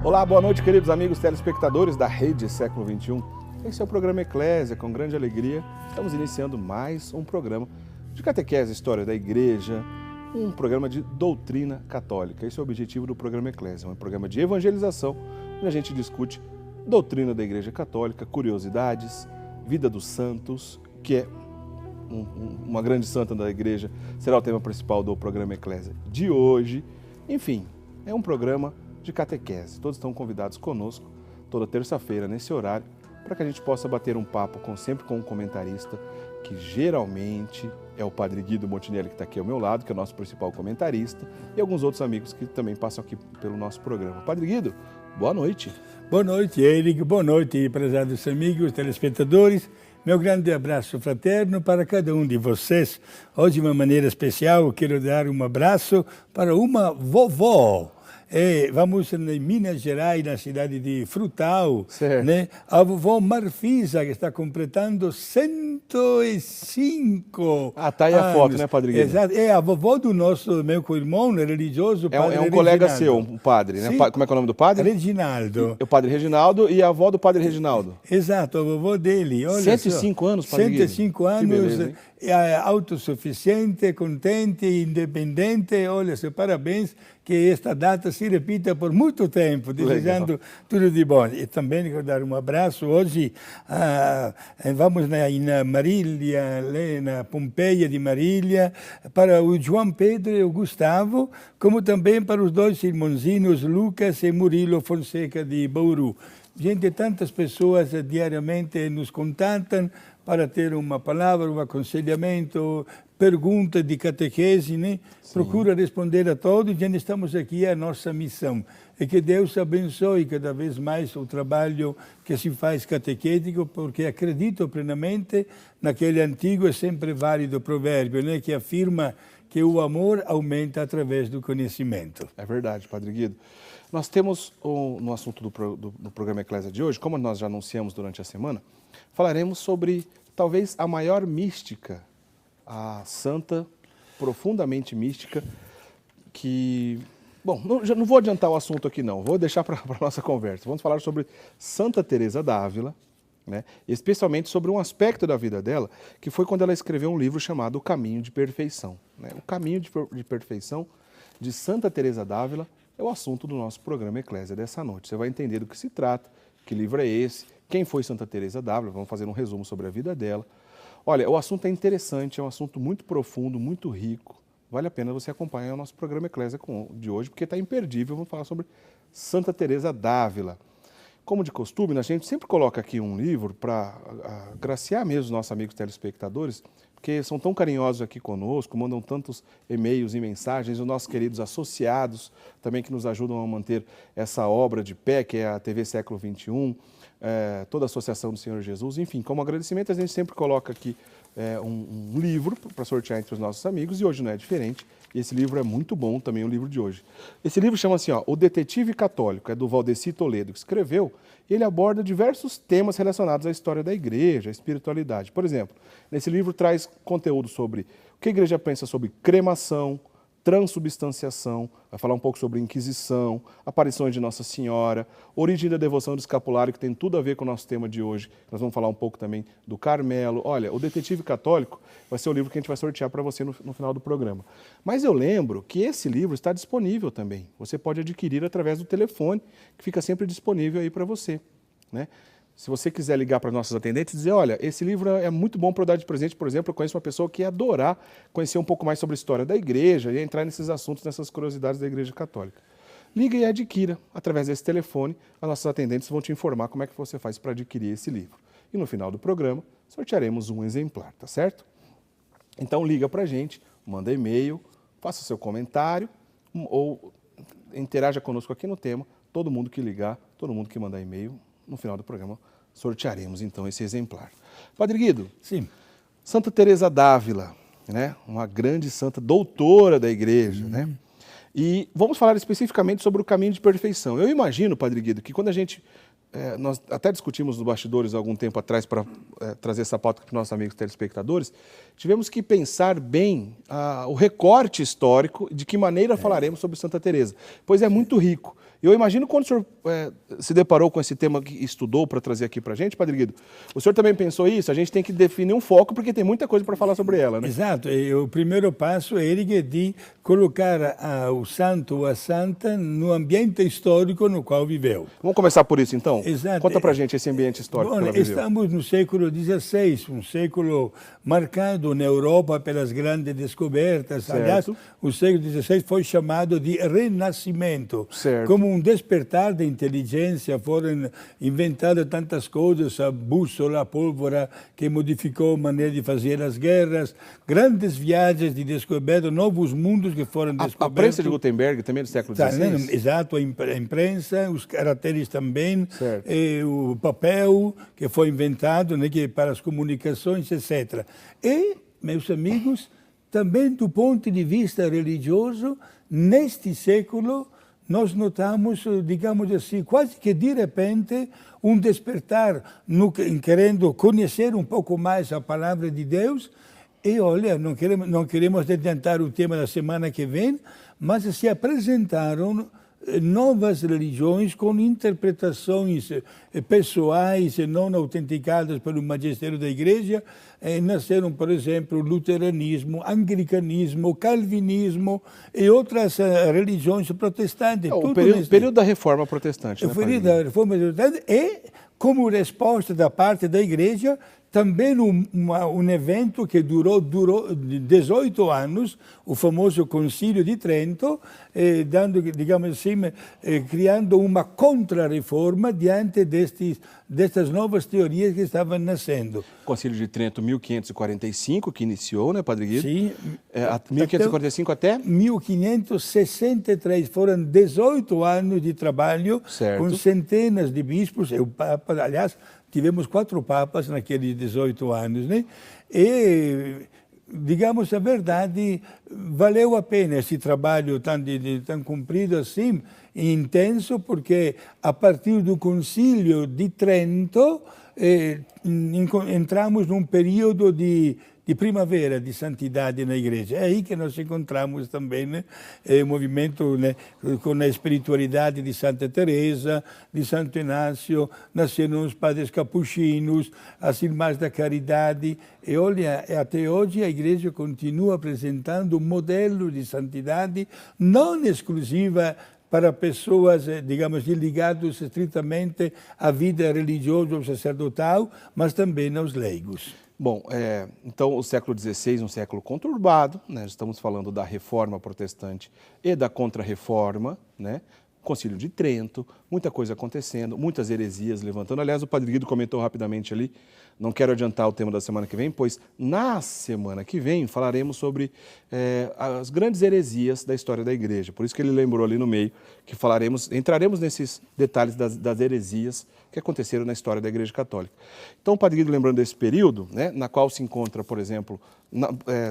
Olá, boa noite, queridos amigos telespectadores da Rede Século XXI. Esse é o programa Eclésia, com grande alegria. Estamos iniciando mais um programa de catequese, história da igreja, um programa de doutrina católica. Esse é o objetivo do programa Eclésia, um programa de evangelização, onde a gente discute doutrina da igreja católica, curiosidades, vida dos santos, que é uma grande santa da igreja, será o tema principal do programa Eclésia de hoje. Enfim, é um programa de catequese. Todos estão convidados conosco toda terça-feira nesse horário para que a gente possa bater um papo sempre com um comentarista que geralmente é o Padre Guido Montinelli, que está aqui ao meu lado, que é o nosso principal comentarista, e alguns outros amigos que também passam aqui pelo nosso programa. Padre Guido, boa noite. Boa noite, Eric. Boa noite, prezados amigos, telespectadores. Meu grande abraço fraterno para cada um de vocês. Hoje, de uma maneira especial, eu quero dar um abraço para uma vovó. Vamos em Minas Gerais, na cidade de Frutal, né? A vovó Marfisa, que está completando 105 tá aí a foto, né, Padre Guido? Exato, é a vovó do meu co-irmão religioso, padre um colega seu, um padre, né? Sim. Como é que é o nome do padre? Reginaldo. O padre Reginaldo e a avó do padre Reginaldo. Exato, a vovó dele. Olha 105 anos, Padre Guido. 105 anos, beleza, autossuficiente, contente, independente. Olha, parabéns, que esta data se repita por muito tempo, desejando tudo de bom. E também quero dar um abraço. Hoje vamos em Marília, na Pompeia de Marília, para o João Pedro e o Gustavo, como também para os dois irmãozinhos Lucas e Murilo Fonseca de Bauru. Gente, tantas pessoas diariamente nos contatam para ter uma palavra, um aconselhamento, pergunta de catequese, né? Procura responder a todos, e estamos aqui, a nossa missão. E que Deus abençoe cada vez mais o trabalho que se faz catequético, porque acredito plenamente naquele antigo e sempre válido provérbio, né? Que afirma que o amor aumenta através do conhecimento. É verdade, Padre Guido. Nós temos, no assunto do programa Eclésia de hoje, como nós já anunciamos durante a semana, falaremos sobre talvez a maior mística, a santa profundamente mística, que... Bom, não vou adiantar o assunto aqui não, vou deixar para a nossa conversa. Vamos falar sobre Santa Teresa d'Ávila, né? Especialmente sobre um aspecto da vida dela, que foi quando ela escreveu um livro chamado O Caminho de Perfeição, né? O Caminho de Perfeição de Santa Teresa d'Ávila é o assunto do nosso programa Eclésia dessa noite. Você vai entender do que se trata, que livro é esse, quem foi Santa Teresa d'Ávila, vamos fazer um resumo sobre a vida dela. Olha, o assunto é interessante, é um assunto muito profundo, muito rico. Vale a pena você acompanhar o nosso programa Eclésia de hoje, porque está imperdível. Vamos falar sobre Santa Teresa d'Ávila. Como de costume, a gente sempre coloca aqui um livro para agraciar mesmo os nossos amigos telespectadores, porque são tão carinhosos aqui conosco, mandam tantos e-mails e mensagens, os nossos queridos associados também que nos ajudam a manter essa obra de pé, que é a TV Século XXI, toda a Associação do Senhor Jesus. Enfim, como agradecimento, a gente sempre coloca aqui um livro para sortear entre os nossos amigos, e hoje não é diferente. E esse livro é muito bom também, o livro de hoje. Esse livro chama-se O Detetive Católico, é do Valdeci Toledo, que escreveu, e ele aborda diversos temas relacionados à história da igreja, à espiritualidade. Por exemplo, nesse livro traz conteúdo sobre o que a igreja pensa sobre cremação, transubstanciação, vai falar um pouco sobre Inquisição, aparições de Nossa Senhora, origem da devoção do escapulário, que tem tudo a ver com o nosso tema de hoje. Nós vamos falar um pouco também do Carmelo. Olha, o Detetive Católico vai ser o livro que a gente vai sortear para você no final do programa. Mas eu lembro que esse livro está disponível também. Você pode adquirir através do telefone, que fica sempre disponível aí para você, né? Se você quiser ligar para nossos atendentes e dizer, olha, esse livro é muito bom para eu dar de presente, por exemplo, eu conheço uma pessoa que ia adorar conhecer um pouco mais sobre a história da igreja e entrar nesses assuntos, nessas curiosidades da Igreja Católica. Liga e adquira através desse telefone, as nossas atendentes vão te informar como é que você faz para adquirir esse livro. E no final do programa, sortearemos um exemplar, tá certo? Então liga para a gente, manda e-mail, faça seu comentário ou interaja conosco aqui no tema. Todo mundo que ligar, todo mundo que mandar e-mail, no final do programa sortearemos então esse exemplar. Padre Guido, sim. Santa Teresa d'Ávila, né? Uma grande santa doutora da igreja, né? E vamos falar especificamente sobre o caminho de perfeição. Eu imagino, Padre Guido, que quando a gente... nós até discutimos nos bastidores há algum tempo atrás para trazer essa pauta para os nossos amigos telespectadores, tivemos que pensar bem o recorte histórico de que maneira falaremos sobre Santa Teresa, pois é muito rico. Eu imagino quando o senhor se deparou com esse tema que estudou para trazer aqui para a gente, Padre Guido? O senhor também pensou isso? A gente tem que definir um foco, porque tem muita coisa para falar sobre ela, né? Exato, e o primeiro passo é de colocar o santo ou a santa no ambiente histórico no qual viveu. Vamos começar por isso, então? Exato. Conta para a gente esse ambiente histórico que ela viveu. Estamos no século XVI, um século marcado na Europa pelas grandes descobertas. Certo. Aliás, o século XVI foi chamado de Renascimento. Certo. Como um despertar da inteligência, foram inventadas tantas coisas, a bússola, a pólvora, que modificou a maneira de fazer as guerras, grandes viagens de descoberta, novos mundos que foram descobertos. A prensa de Gutenberg também é do século XVI? Exato, a imprensa, os caracteres também, Certo. o papel que foi inventado, né, que para as comunicações, etc. E, meus amigos, também do ponto de vista religioso, neste século, nós notamos, digamos assim, quase que de repente, um despertar querendo conhecer um pouco mais a palavra de Deus. E olha, não queremos adiantar o tema da semana que vem, mas se apresentaram novas religiões com interpretações pessoais e não autenticadas pelo magistério da Igreja. Nasceram, por exemplo, o luteranismo, anglicanismo, calvinismo e outras religiões protestantes. O período da Reforma Protestante. O período da Reforma Protestante e, como resposta da parte da Igreja, também um evento que durou 18 anos, o famoso Concílio de Trento, dando, digamos assim, criando uma contra-reforma diante destas novas teorias que estavam nascendo. Concílio de Trento, 1545, que iniciou, né, Padre Guido? Sim. 1545 até? 1563. Foram 18 anos de trabalho, certo, com centenas de bispos. O Papa, aliás, tivemos 4 papas naqueles 18 anos, né? E, digamos a verdade, valeu a pena esse trabalho tão comprido assim, intenso, porque a partir do Concílio de Trento entramos num período de primavera, de santidade na Igreja. É aí que nós encontramos também, né, o movimento, né, com a espiritualidade de Santa Teresa, de Santo Inácio, nasceram os padres capuchinos, as Irmãs da Caridade. E olha, até hoje a Igreja continua apresentando um modelo de santidade não exclusiva para pessoas, digamos, ligadas estritamente à vida religiosa ou sacerdotal, mas também aos leigos. Bom, então o século XVI é um século conturbado, né? Estamos falando da Reforma Protestante e da Contra-Reforma, né? Concílio de Trento, muita coisa acontecendo, muitas heresias levantando. Aliás, o Padre Guido comentou rapidamente ali, não quero adiantar o tema da semana que vem, pois na semana que vem falaremos sobre as grandes heresias da história da Igreja. Por isso que ele lembrou ali no meio que entraremos nesses detalhes das heresias que aconteceram na história da Igreja Católica. Então, o Padre Guido, lembrando desse período, né, na qual se encontra, por exemplo,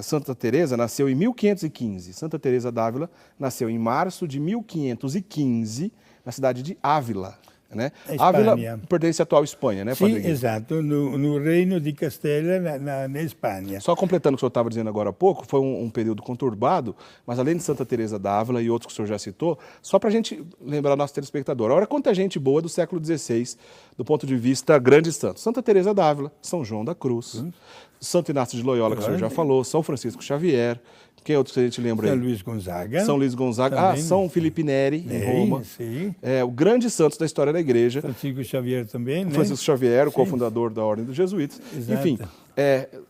Santa Teresa nasceu em 1515. Santa Teresa d'Ávila nasceu em março de 1515, na cidade de Ávila. Né? Ávila pertence à atual Espanha, né, Padre Guido? Sim, exato, no reino de Castela, na Espanha. Só completando o que o senhor estava dizendo agora há pouco, foi um período conturbado, mas além de Santa Teresa d'Ávila e outros que o senhor já citou, só para a gente lembrar nosso telespectador, olha quanta gente boa do século XVI, do ponto de vista grandes santos. Santa Teresa d'Ávila, São João da Cruz, Santo Inácio de Loyola, que o senhor já falou, São Francisco Xavier. Quem outros que a gente lembra aí? São Luís Gonzaga. São Luís Gonzaga. São Felipe Neri, em Roma. Sim. O grande santo da história da Igreja. Francisco Xavier também, né? Francisco Xavier, o cofundador da Ordem dos Jesuítas. Exato. Enfim,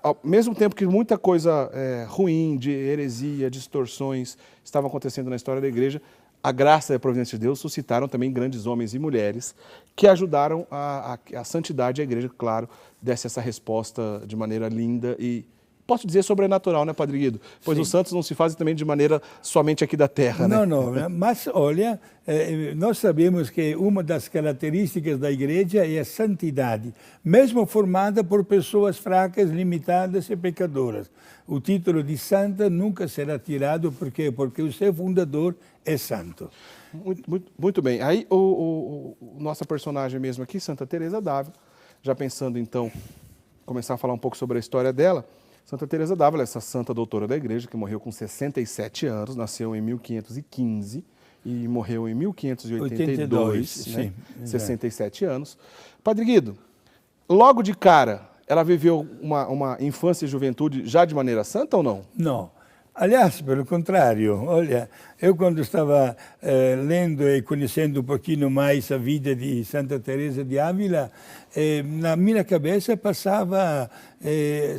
ao mesmo tempo que muita coisa ruim, de heresia, distorções, estavam acontecendo na história da Igreja, a graça e a providência de Deus suscitaram também grandes homens e mulheres que ajudaram a santidade e a Igreja, claro, desse essa resposta de maneira linda e, posso dizer, sobrenatural, né, Padre Guido? Pois os santos não se fazem também de maneira somente aqui da terra, né? Não, mas olha, nós sabemos que uma das características da Igreja é a santidade, mesmo formada por pessoas fracas, limitadas e pecadoras. O título de santa nunca será tirado, porque o seu fundador é santo. Muito bem. Aí, nossa personagem mesmo aqui, Santa Teresa d'Ávila, já pensando então, começar a falar um pouco sobre a história dela. Santa Teresa d'Ávila, essa santa doutora da Igreja, que morreu com 67 anos, nasceu em 1515, e morreu em 1582, sim, 67 anos. Padre Guido, logo de cara, ela viveu uma infância e juventude já de maneira santa ou não? Não. Aliás, pelo contrário, olha, eu quando estava lendo e conhecendo um pouquinho mais a vida de Santa Teresa de Ávila, na minha cabeça passava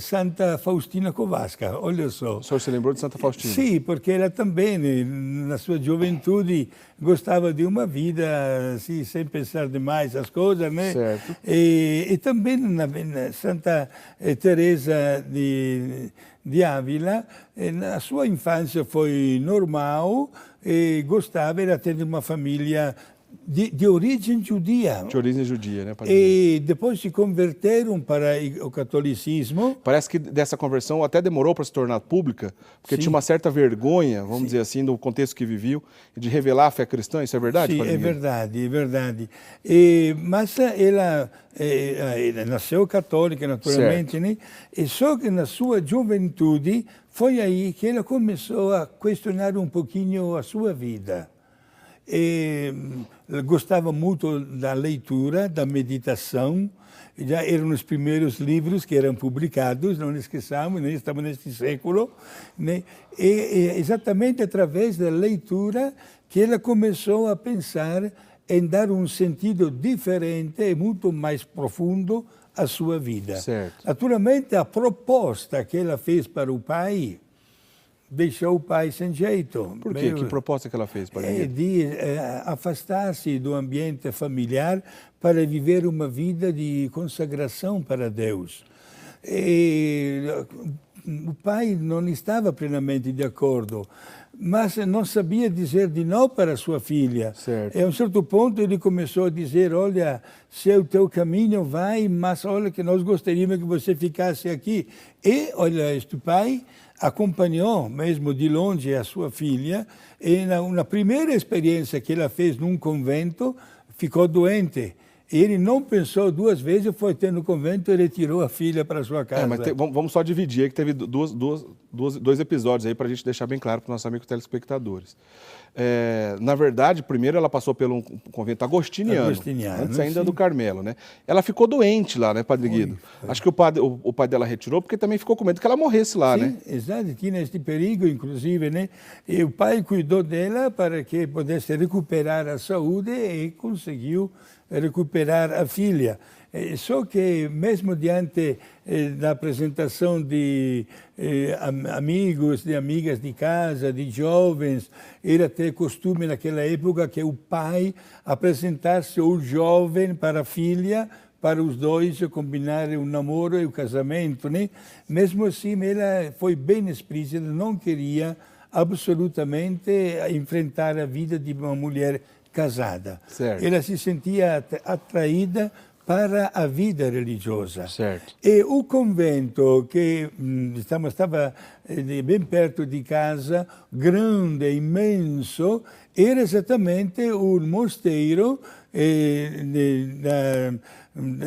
Santa Faustina Kowalska, olha só. O senhor se lembrou de Santa Faustina? Sim, porque ela também, na sua juventude, gostava de uma vida assim, sem pensar demais as coisas, né? Certo. E também na Santa Teresa de Ávila, a sua infância foi normal e gostava, era ter uma família de origem judia. De origem judia, né, Padre? E depois se converteram para o catolicismo. Parece que dessa conversão até demorou para se tornar pública, porque Sim. tinha uma certa vergonha, vamos dizer assim, do contexto que viviam, de revelar a fé cristã. Isso é verdade, Sim, Padre é Guido? verdade, é verdade. Mas ela nasceu católica, naturalmente, né? E só que na sua juventude foi aí que ela começou a questionar um pouquinho a sua vida. Gostava muito da leitura, da meditação. Já eram os primeiros livros que eram publicados, não esqueçamos, né? Estamos neste século. Né? E exatamente através da leitura que ela começou a pensar em dar um sentido diferente e muito mais profundo à sua vida. Certo. Naturalmente, a proposta que ela fez para o pai deixou o pai sem jeito. Por quê? Que proposta que ela fez, Padre Guido? De afastar-se do ambiente familiar para viver uma vida de consagração para Deus. O pai não estava plenamente de acordo, mas não sabia dizer de não para sua filha. Certo. E a um certo ponto ele começou a dizer, olha, se é o teu caminho, vai, mas olha que nós gostaríamos que você ficasse aqui. E, olha, este pai acompanhou, mesmo de longe, a sua filha, e na primeira experiência que ela fez num convento, ficou doente. Ele não pensou duas vezes, foi ter no convento e retirou a filha para sua casa. Mas vamos só dividir aí, que teve dois episódios aí para a gente deixar bem claro para os nossos amigos telespectadores. Na verdade, primeiro ela passou pelo convento agostiniano, antes ainda sim. do Carmelo, né? Ela ficou doente lá, né, Padre Guido? Acho que o pai dela retirou porque também ficou com medo que ela morresse lá, sim, né? Exato, tinha este perigo, inclusive, né? E o pai cuidou dela para que pudesse recuperar a saúde e conseguiu recuperar a filha. Só que, mesmo diante da apresentação de amigos, de amigas de casa, de jovens, era até costume naquela época que o pai apresentasse o jovem para a filha, para os dois combinarem o namoro e o casamento, né? Mesmo assim, ela foi bem explícita, não queria absolutamente enfrentar a vida de uma mulher casada. Certo. Ela se sentia atraída para a vida religiosa. Certo. E o convento, que estava bem perto de casa, grande, imenso, era exatamente o mosteiro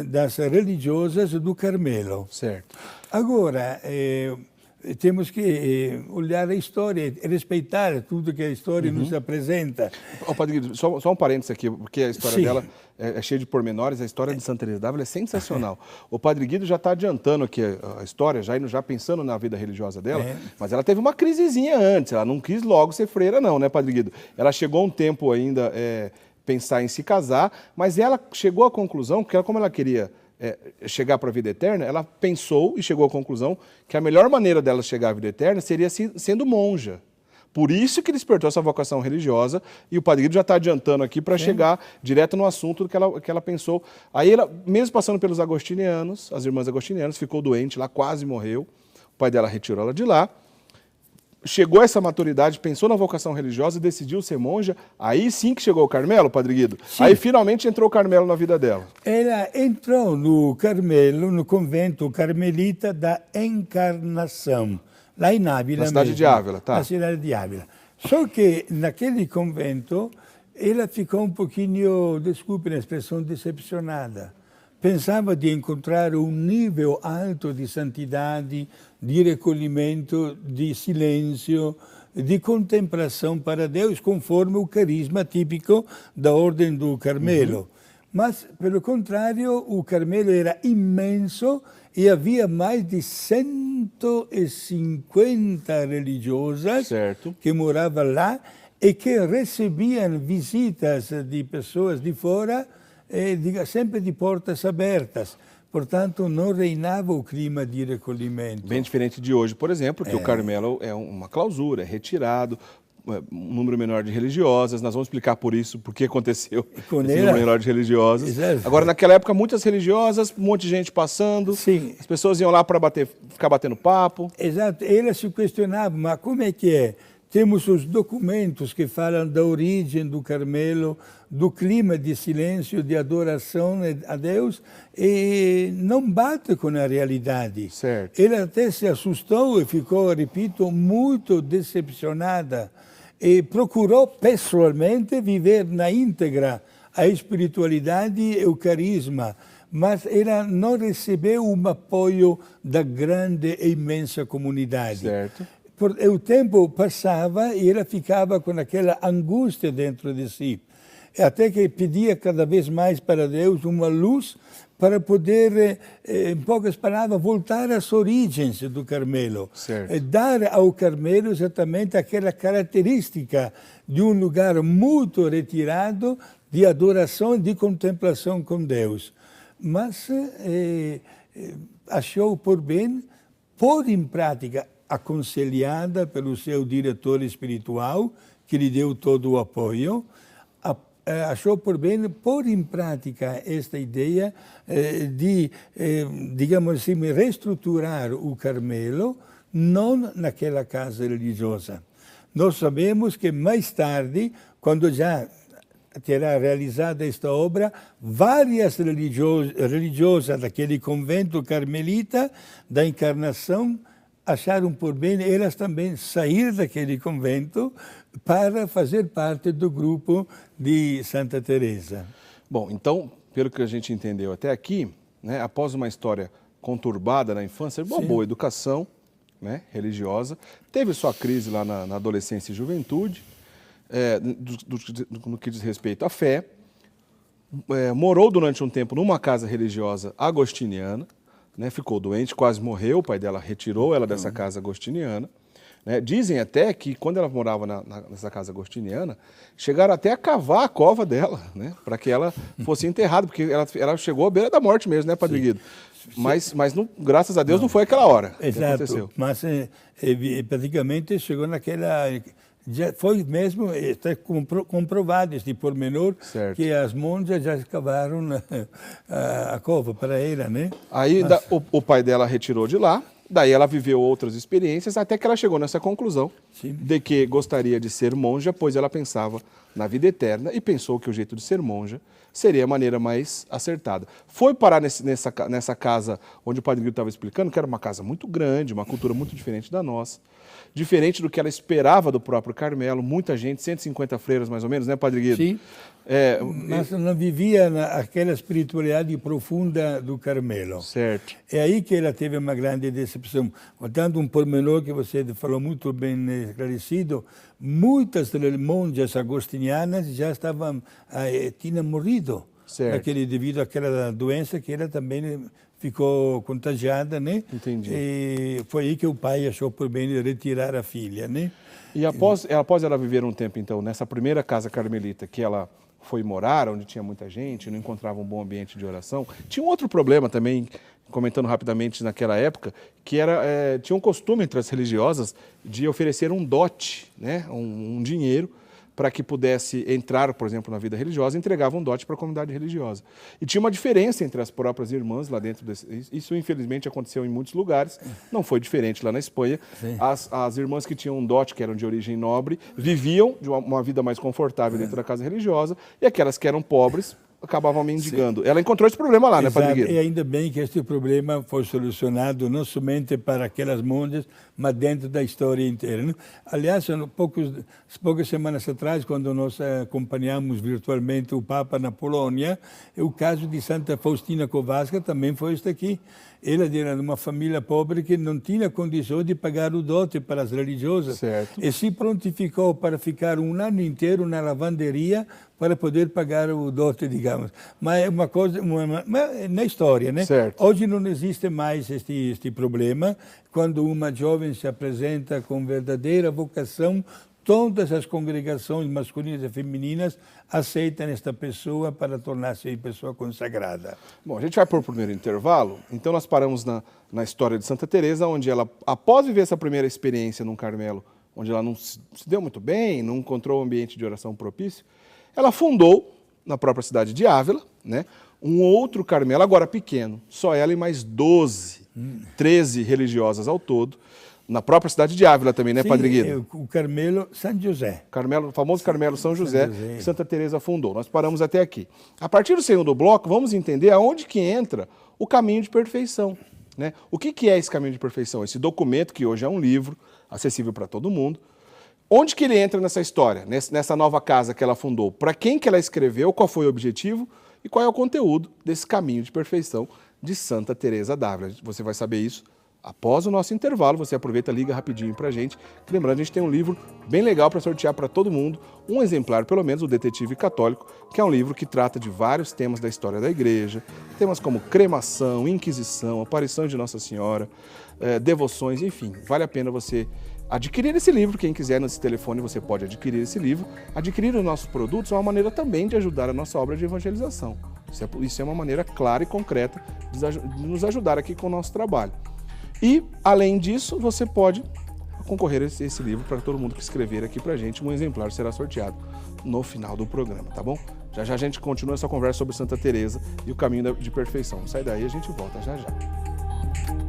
das religiosas do Carmelo. Certo. Agora, temos que olhar a história, respeitar tudo que a história nos apresenta. Padre Guido, só um parênteses aqui, porque a história Sim. dela é cheia de pormenores, a história de Santa Teresa d'Ávila é sensacional. O Padre Guido já está adiantando aqui a história, já pensando na vida religiosa dela, mas ela teve uma crisezinha antes, ela não quis logo ser freira não, né, Padre Guido? Ela chegou um tempo ainda pensar em se casar, mas ela chegou à conclusão que como ela queria chegar para a vida eterna, ela pensou e chegou à conclusão que a melhor maneira dela chegar à vida eterna seria sendo monja. Por isso que despertou essa vocação religiosa, e o Padre Guido já está adiantando aqui para chegar direto no assunto que ela pensou. Aí ela, mesmo passando pelos agostinianos, as irmãs agostinianas, ficou doente lá, quase morreu. O pai dela retirou ela de lá. Chegou a essa maturidade, pensou na vocação religiosa e decidiu ser monja. Aí sim que chegou o Carmelo, Padre Guido. Sim. Aí finalmente entrou o Carmelo na vida dela. Ela entrou no Carmelo, no convento carmelita da Encarnação, lá em Ávila Na cidade mesmo, de Ávila, tá. Na cidade de Ávila. Só que naquele convento, ela ficou um pouquinho, desculpe a expressão, decepcionada. Pensava de encontrar um nível alto de santidade, de recolhimento, de silêncio, de contemplação para Deus, conforme o carisma típico da Ordem do Carmelo. Mas, pelo contrário, o Carmelo era imenso e havia mais de 150 religiosas que moravam lá e que recebiam visitas de pessoas de fora, sempre de portas abertas. Portanto, não reinava o clima de recolhimento. Bem diferente de hoje, por exemplo, que o Carmelo é uma clausura, é retirado, um número menor de religiosas. Nós vamos explicar por que aconteceu esse número menor de religiosas. Exato. Agora, naquela época, muitas religiosas, um monte de gente passando. Sim. As pessoas iam lá para ficar batendo papo. Exato. Elas se questionavam, mas como é que é? Temos os documentos que falam da origem do Carmelo, do clima de silêncio, de adoração a Deus, e não bate com a realidade. Certo. Ela até se assustou e ficou, repito, muito decepcionada. E procurou pessoalmente viver na íntegra a espiritualidade e o carisma, mas ela não recebeu um apoio da grande e imensa comunidade. Certo. O tempo passava e ela ficava com aquela angústia dentro de si, até que pedia cada vez mais para Deus uma luz para poder, em poucas palavras, voltar às origens do Carmelo. Certo. Dar ao Carmelo exatamente aquela característica de um lugar muito retirado de adoração e de contemplação com Deus. Mas achou por bem pôr em prática, aconselhada pelo seu diretor espiritual, que lhe deu todo o apoio, achou por bem pôr em prática esta ideia de, digamos assim, reestruturar o Carmelo, não naquela casa religiosa. Nós sabemos que mais tarde, quando já terá realizado esta obra, várias religiosas daquele convento carmelita da Encarnação acharam por bem elas também sair daquele convento para fazer parte do grupo de Santa Teresa. Bom, então, pelo que a gente entendeu até aqui, né, após uma história conturbada na infância, uma boa educação, né, religiosa, teve sua crise lá na adolescência e juventude, no que diz respeito à fé, morou durante um tempo numa casa religiosa agostiniana, né, ficou doente, quase morreu, o pai dela retirou ela dessa casa agostiniana. Né? Dizem até que quando ela morava nessa casa agostiniana, chegaram até a cavar a cova dela, né, para que ela fosse enterrada, porque ela chegou à beira da morte mesmo, né, Padre Guido? Mas não, graças a Deus não foi aquela hora. Exato, que aconteceu. Mas praticamente chegou naquela... Já foi mesmo, está comprovado este pormenor, certo, que as monjas já escavaram a cova para ela, né? Aí o pai dela retirou de lá, daí ela viveu outras experiências, até que ela chegou nessa conclusão de que gostaria de ser monja, pois ela pensava na vida eterna e pensou que o jeito de ser monja seria a maneira mais acertada. Foi parar nessa casa onde o Padre Guido estava explicando, que era uma casa muito grande, uma cultura muito diferente da nossa, diferente do que ela esperava do próprio Carmelo, muita gente, 150 freiras mais ou menos, né, Padre Guido? Sim, mas não vivia aquela espiritualidade profunda do Carmelo. Certo. É aí que ela teve uma grande decepção. Contando um pormenor que você falou muito bem esclarecido, muitas monjas agostinianas já tinham morrido devido àquela doença que ela também ficou contagiada, né? Entendi. E foi aí que o pai achou por bem retirar a filha, né? E após ela viver um tempo, então, nessa primeira casa carmelita que ela foi morar, onde tinha muita gente, não encontrava um bom ambiente de oração, tinha um outro problema também, comentando rapidamente naquela época, que tinha um costume entre as religiosas de oferecer um dote, né? um dinheiro, para que pudesse entrar, por exemplo, na vida religiosa, entregava um dote para a comunidade religiosa. E tinha uma diferença entre as próprias irmãs lá dentro isso infelizmente aconteceu em muitos lugares, não foi diferente lá na Espanha. As irmãs que tinham um dote, que eram de origem nobre, viviam de uma vida mais confortável dentro da casa religiosa, e aquelas que eram pobres acabavam mendigando. Sim. Ela encontrou esse problema lá, Exato. né, Padre Guido? E ainda bem que este problema foi solucionado não somente para aquelas monjas, mas dentro da história inteira. Né? Aliás, poucas semanas atrás, quando nós acompanhamos virtualmente o Papa na Polônia, o caso de Santa Faustina Kowalska também foi este aqui. Ela era de uma família pobre que não tinha condições de pagar o dote para as religiosas. Certo. E se prontificou para ficar um ano inteiro na lavanderia para poder pagar o dote, digamos. Mas é uma coisa, na história, né? Certo. Hoje não existe mais este problema. Quando uma jovem se apresenta com verdadeira vocação, todas as congregações masculinas e femininas aceitam esta pessoa para tornar-se pessoa consagrada. Bom, a gente vai para o primeiro intervalo. Então nós paramos na história de Santa Teresa, onde ela, após viver essa primeira experiência num Carmelo, onde ela não se deu muito bem, não encontrou um ambiente de oração propício, ela fundou, na própria cidade de Ávila, né, um outro Carmelo, agora pequeno, só ela e mais 13 religiosas ao todo, na própria cidade de Ávila também, né, Sim, Padre Guido? O Carmelo São José. O famoso Carmelo São José, que Santa Teresa fundou. Nós paramos até aqui. A partir do segundo bloco, vamos entender aonde que entra o caminho de perfeição. Né? O que é esse caminho de perfeição? Esse documento, que hoje é um livro, acessível para todo mundo. Onde que ele entra nessa história, nessa nova casa que ela fundou? Para quem que ela escreveu, qual foi o objetivo e qual é o conteúdo desse caminho de perfeição de Santa Teresa d'Ávila. Você vai saber isso após o nosso intervalo. Você aproveita, liga rapidinho para a gente. Lembrando, a gente tem um livro bem legal para sortear para todo mundo, um exemplar pelo menos, o Detetive Católico, que é um livro que trata de vários temas da história da igreja, temas como cremação, inquisição, aparição de Nossa Senhora, devoções, enfim. Vale a pena você adquirir esse livro. Quem quiser, nesse telefone você pode adquirir esse livro. Adquirir os nossos produtos é uma maneira também de ajudar a nossa obra de evangelização. Isso é uma maneira clara e concreta de nos ajudar aqui com o nosso trabalho. E, além disso, você pode concorrer a esse livro para todo mundo que escrever aqui para a gente. Um exemplar será sorteado no final do programa, tá bom? Já já a gente continua essa conversa sobre Santa Teresa e o caminho de perfeição. Sai daí, a gente volta já já.